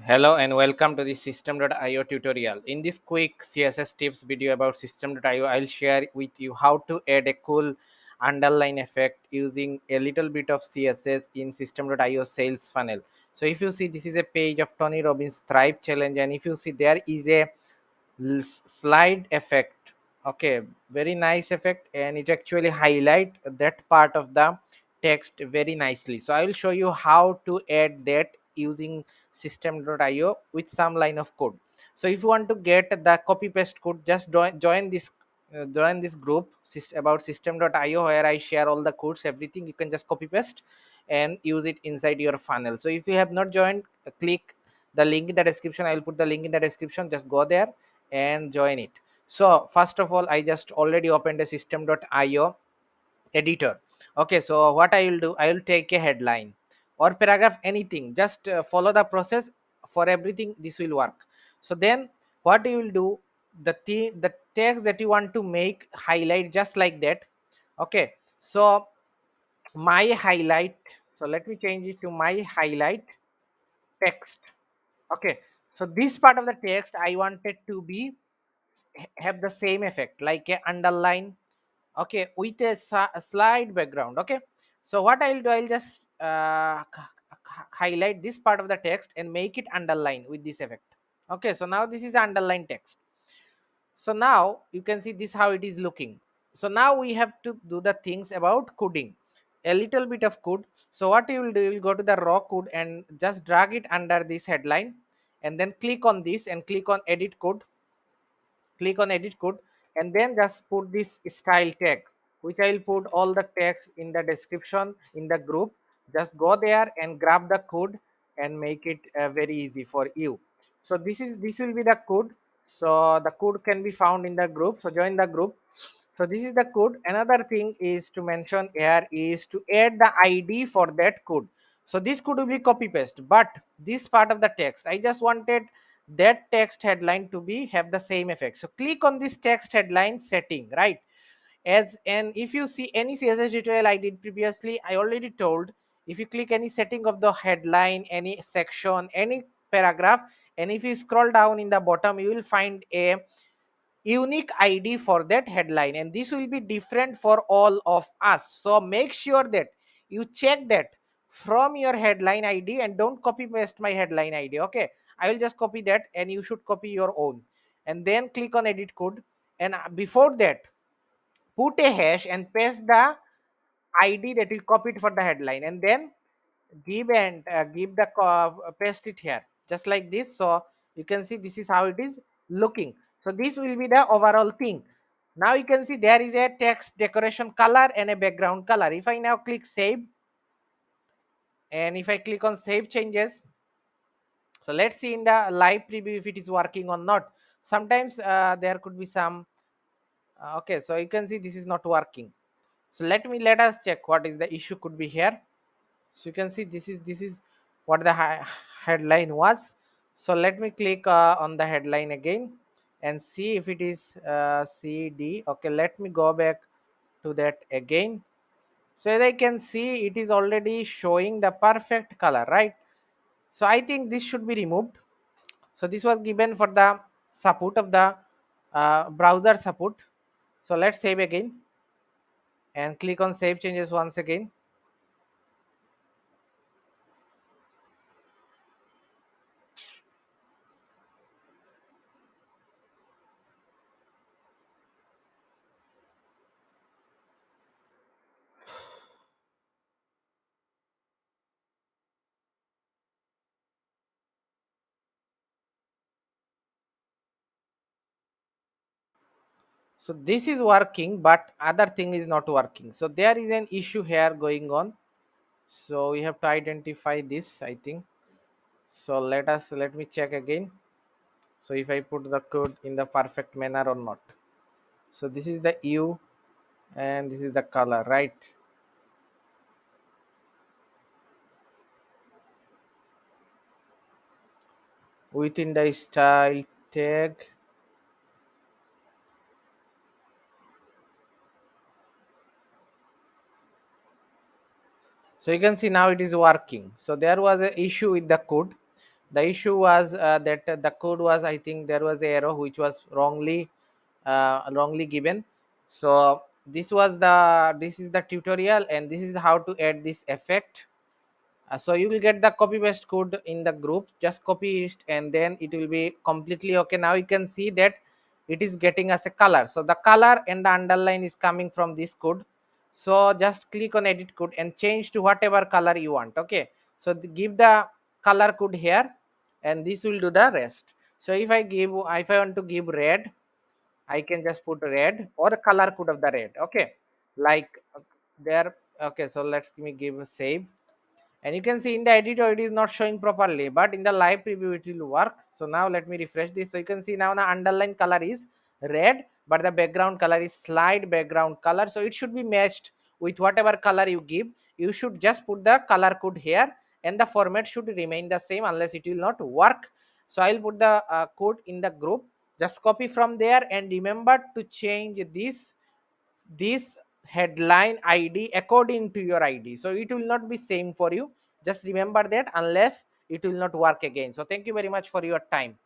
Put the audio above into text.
Hello and welcome to the System.io tutorial. In this quick CSS tips video about System.io, I'll share with you how to add a cool underline effect using a little bit of CSS in System.io sales funnel. So if you see, this is a page of Tony Robbins Thrive Challenge, and if you see, there is a slide effect. Okay, very nice effect, and it actually highlight that part of the text very nicely. So I will show you how to add that using system.io with some line of code. So if you want to get the copy paste code, just join this group about system.io, where I share all the codes, everything. You can just copy paste and use it inside your funnel. So if you have not joined, click the link in the description. I will put the link in the description. Just go there and join it. So first of all, I just already opened a system.io editor. Okay, so what I will do, I will take a headline or paragraph, anything. Just follow the process for everything. This will work. So then what you will do, the text that you want to make highlight just like that. Okay, so my highlight, so let me change it to my highlight text. Okay, so this part of the text I wanted to be have the same effect like a underline. Okay, with a slide background. Okay, so what I'll do, I'll just highlight this part of the text and make it underline with this effect. Okay, so now this is the underline text. So now you can see this how it is looking. So now we have to do the things about coding, a little bit of code. So what you will do, you will go to the raw code and just drag it under this headline, and then click on this and click on edit code. Click on edit code, and then just put this style tag, which I'll put all the text in the description in the group. Just go there and grab the code and make it very easy for you. So this will be the code. So the code can be found in the group, so join the group. So this is the code. Another thing is to mention here is to add the ID for that code. So this could be copy paste, but this part of the text I just wanted that text headline to be have the same effect. So click on this text headline setting, right? As and if you see any CSS tutorial I did previously, I already told, if you click any setting of the headline, any section, any paragraph, and if you scroll down in the bottom, you will find a unique ID for that headline, and this will be different for all of us. So make sure that you check that from your headline ID and don't copy paste my headline ID. Okay, I will just copy that and you should copy your own, and then click on edit code. And before that, put a hash and paste the ID that you copied for the headline, and then give the paste it here just like this. So you can see this is how it is looking. So this will be the overall thing. Now you can see there is a text decoration color and a background color. If I now click save, and if I click on save changes, so let's see in the live preview if it is working or not. Sometimes there could be some okay, so you can see this is not working. So let us check what is the issue could be here. So you can see this is what the headline was. So let me click on the headline again and see if it is CD. Okay, let me go back to that again. So as I can see, it is already showing the perfect color, right? So I think this should be removed. So this was given for the support of the browser support. So let's save again and click on save changes once again. So this is working, but other thing is not working. So there is an issue here going on. So we have to identify this, I think. So let me check again. So if I put the code in the perfect manner or not. So this is the U and this is the color, right? Within the style tag. So you can see now it is working. So there was an issue with the code. The issue was that the code was, I think there was a error which was wrongly given. So this is the tutorial, and this is how to add this effect. So you will get the copy paste code in the group, just copy it and then it will be completely okay. Now you can see that it is getting us a color, so the color and the underline is coming from this code. So just click on edit code and change to whatever color you want. Okay, so give the color code here, and this will do the rest. So if I want to give red, I can just put red or the color code of the red. Okay, like there. Okay, so let's me give a save, and you can see in the editor it is not showing properly, but in the live preview it will work. So now let me refresh this. So you can see now the underline color is red, but the background color is slide background color, so it should be matched with whatever color you give. You should just put the color code here, and the format should remain the same, unless it will not work. So I'll put the code in the group, just copy from there, and remember to change this headline id according to your id, so it will not be same for you. Just remember that, unless it will not work again. So thank you very much for your time.